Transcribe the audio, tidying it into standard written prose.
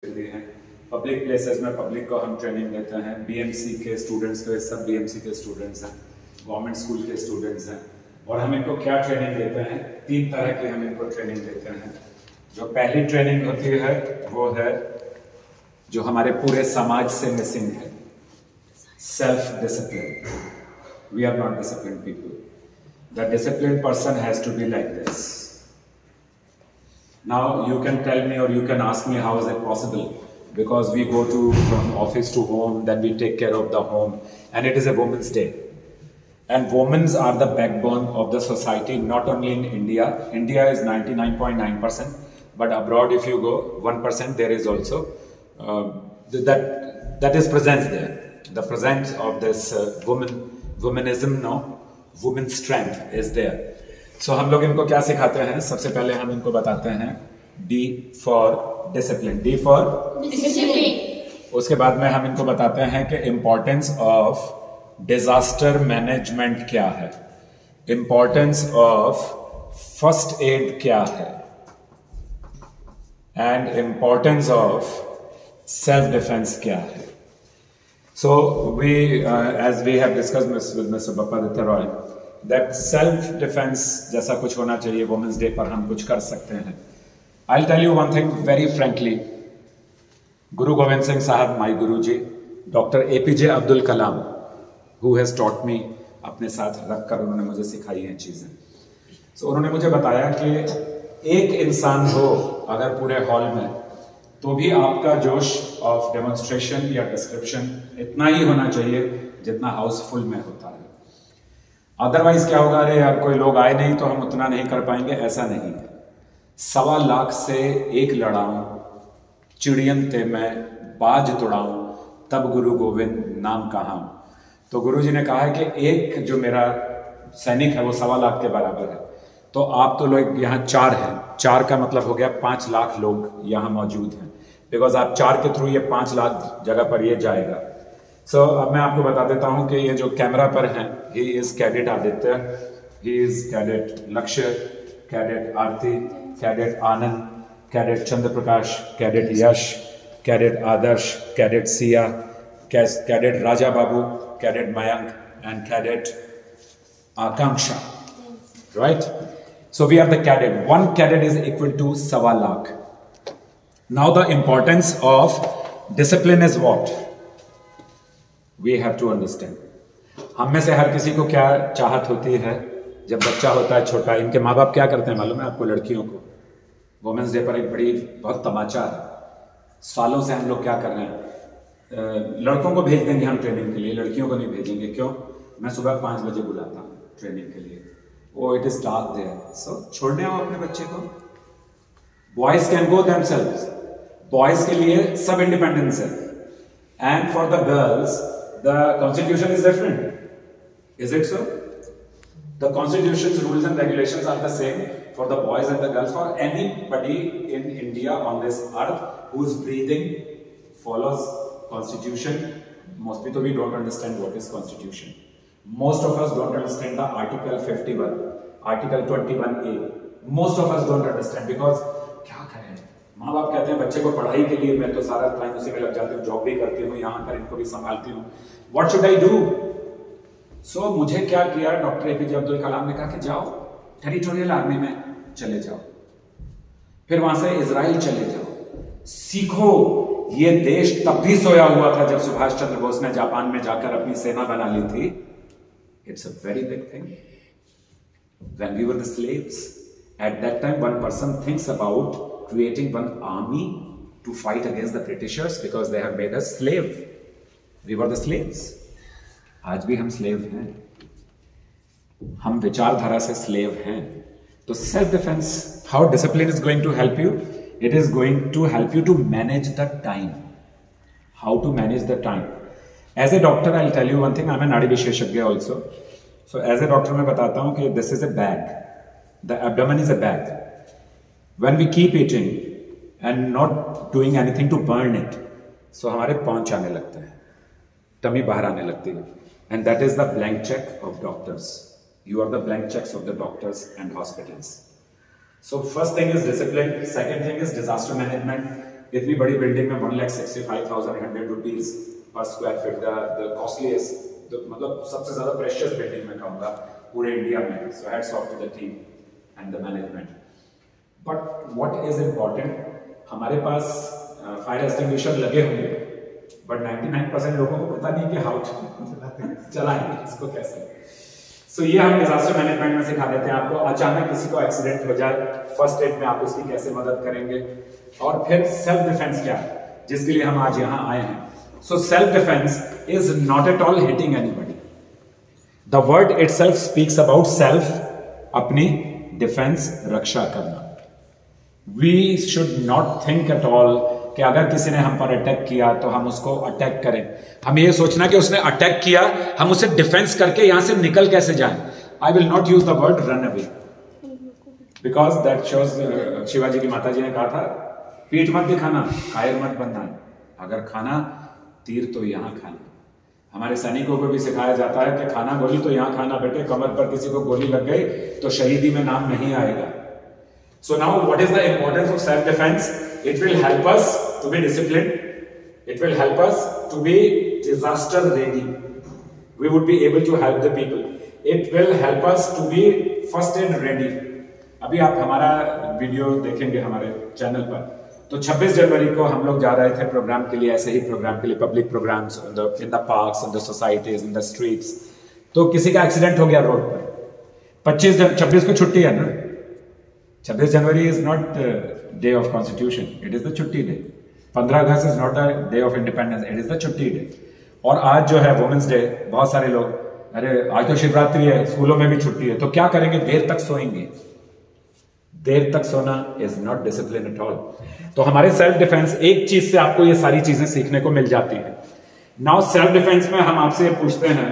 दी हैं। Public places में public को हम ट्रेनिंग देते हैं। बीएमसी के स्टूडेंट्स को, सब बीएमसी के स्टूडेंट्स हैं, गवर्नमेंट स्कूल के स्टूडेंट्स हैं। और हम इनको क्या ट्रेनिंग देते हैं? 3 तरह की हम इनको ट्रेनिंग देते हैं। जो पहली ट्रेनिंग होती है वो है जो हमारे पूरे समाज से मिसिंग है, self discipline. We are not disciplined people. The disciplined person has to be like this. Now you can tell me or you can ask me how is it possible, because we go to from office to home, then we take care of the home, and it is a Women's Day, and women are the backbone of the society. Not only in India, India is 99.9%, but abroad if you go 1% there is also that is present there. The presence of this womanism, no, women's strength is there. So हम लोग इनको क्या सिखाते हैं? सबसे पहले हम इनको बताते हैं D for discipline, D for discipline. उसके बाद में हम इनको बताते हैं कि इंपॉर्टेंस ऑफ डिजास्टर मैनेजमेंट क्या है, इंपॉर्टेंस ऑफ फर्स्ट एड क्या है, and importance of self defence क्या है. So we, as we have discussed with Mr. Bappaditya Roy, that self defense जैसा कुछ होना चाहिए वुमेन्स डे पर हम कुछ कर सकते हैं. I'll tell you one thing very frankly. गुरु गोविंद सिंह साहब, my guru ji, doctor APJ Abdul Kalam, who has taught me, अपने साथ रख कर उन्होंने मुझे सिखाई हैं चीजें. So उन्होंने मुझे बताया कि एक इंसान हो अगर पूरे हॉल में, तो भी आपका जोश ऑफ डेमोन्स्ट्रेशन या डिस्क्रिप्शन इतना ही होना चाहिए जितना हाउसफुल में होता है. अदरवाइज क्या होगा? अरे यार कोई लोग आए नहीं तो हम उतना नहीं कर पाएंगे. ऐसा नहीं है. 1.25 लाख से एक लड़ाऊं, चिड़ियन ते मैं बाज तुड़ाऊं, तब गुरु गोविंद नाम कहां. तो गुरु जी ने कहा है कि एक जो मेरा सैनिक है वो 1.25 लाख के बराबर है. तो आप तो लोग यहाँ 4 हैं, 4 का मतलब हो गया 5 लाख लोग यहाँ मौजूद हैं, बिकॉज आप 4 के थ्रू ये 5 लाख जगह पर ये जाएगा. So, अब मैं आपको बता देता हूं कि ये जो कैमरा पर हैं, he is cadet Aditya, he is cadet Lakshya, cadet Aarti, cadet Anand, cadet Chandra Prakash, cadet Yash, cadet Adarsh, cadet Siya, cadet Raja Babu, cadet Mayank, and cadet Akanksha. Right? So we are the cadet. 1 cadet is equal to 1.25 lakh. Now the importance of discipline is what? We have to understand. हम में से हर किसी को क्या चाहत होती है जब बच्चा होता है छोटा? इनके माँ बाप क्या करते हैं मालूम है आपको? लड़कियों को वुमेन्स डे पर एक बहुत तमाचा है. सालों से हम लोग क्या कर रहे हैं? लड़कों को भेज देंगे हम ट्रेनिंग के लिए, लड़कियों को नहीं भेजेंगे. क्यों? मैं सुबह 5 बजे बुलाता हूँ ट्रेनिंग के लिए. वो इट इज डार्क देयर, सो छोड़ने आओ अपने बच्चे को. Boys can go themselves. Boys के लिए सब इंडिपेंडेंस है, and for the girls the constitution is different. Is it so? The constitution's rules and regulations are the same for the boys and the girls. For anybody in India on this earth who's breathing follows constitution. Most people, we don't understand what is constitution. Most of us don't understand the article 51, article 21A. Most of us don't understand because क्या करें? माँ बाप कहते हैं बच्चे को पढ़ाई के लिए, मैं तो सारा टाइम उसी में लग जाती हूँ, जॉब भी करती हूँ, यहाँ पर इनको भी संभालती हूँ. What should I do? So मुझे क्या किया? डॉक्टर APJ अब्दुल कलाम ने कहा कि जाओ टेरिटोरियल आर्मी में चले जाओ, फिर वहां से इजराइल चले जाओ, सीखो. ये देश तब भी सोया हुआ था जब सुभाष चंद्र बोस ने जापान में जाकर अपनी सेना बना ली थी. It's a very big thing. When we were the slaves, at that time one person thinks about creating one army to fight against the Britishers because they have made us slave. We were the slaves. आज भी हम slave हैं, हम विचारधारा से slave हैं. तो self defense, how discipline is going to help you? It is going to help you to manage the time. How to manage the time? As a doctor, I'll tell you one thing. I'm a नाड़ी विशेषज्ञ also. So as a doctor मैं बताता हूँ कि this is a bag. The abdomen is a bag. When we keep eating and not doing anything to burn it, so हमारे पहुंच आने लगते हैं, टमी बाहर आने लगती है. And that is the blank check of doctors. You are the blank checks of the doctors and hospitals. So first thing is discipline. Second thing is disaster management. इतनी बड़ी बिल्डिंग में 1,65,100 rupees per square feet, the costliest, मतलब सबसे ज्यादा precious building में कहूंगा पूरे India में. So hats off to the team and the management. But what is important, हमारे पास फायर एक्सटिंग्विशर लगे होंगे, बट 99% लोगों को पता नहीं कि हाउ चलाएंगे इसको कैसे. सो ये हम डिजास्टर मैनेजमेंट में सिखा देते हैं आपको. अचानक किसी को एक्सीडेंट हो जाए, फर्स्ट एड में आप उसकी कैसे मदद करेंगे. और फिर सेल्फ डिफेंस क्या है, जिसके लिए हम आज यहाँ आए हैं. So self defence is not at all hitting anybody. The word itself speaks about self, अपनी डिफेंस, रक्षा करना. We should not think at all कि अगर किसी ने हम पर अटैक किया तो हम उसको अटैक करें. हम ये सोचना कि उसने अटैक किया, हम उसे डिफेंस करके यहां से निकल कैसे जाएं. I will not use the word run away, because that shows, Shivaji की माता जी ने कहा था, पीठ मत दिखाना, कायर मत बनना. अगर खाना तीर तो यहां खाना. हमारे सैनिकों को भी सिखाया जाता है कि खाना गोली तो यहां खाना बेटे, कमर पर किसी को गोली लग गई तो शहीदी में नाम नहीं आएगा. So now what is the importance of self defense? It will help us to be disciplined. It will help us to be disaster ready. We would be able to help the people. It will help us to be first aid ready. अभी आप हमारा video देखेंगे हमारे channel पर, तो 26 जनवरी को हम लोग जा रहे थे प्रोग्राम के लिए, ऐसे ही प्रोग्राम के लिए, public programmes in the parks, in the societies, in the streets. तो किसी का एक्सीडेंट हो गया रोड पर. 26 को छुट्टी है ना. 26 January is not day of constitution, it is the छुट्टी day. 15 August is not a day of independence, it is the छुट्टी डे. और आज जो है वुमेन्स डे, बहुत सारे लोग, अरे आज तो शिवरात्रि है, स्कूलों में भी छुट्टी है, तो क्या करेंगे, देर तक सोएंगे. देर तक सोना is not discipline at all. तो हमारे सेल्फ डिफेंस, एक चीज से आपको ये सारी चीजें सीखने को मिल जाती है. नाउ सेल्फ डिफेंस में हम आपसे ये पूछते हैं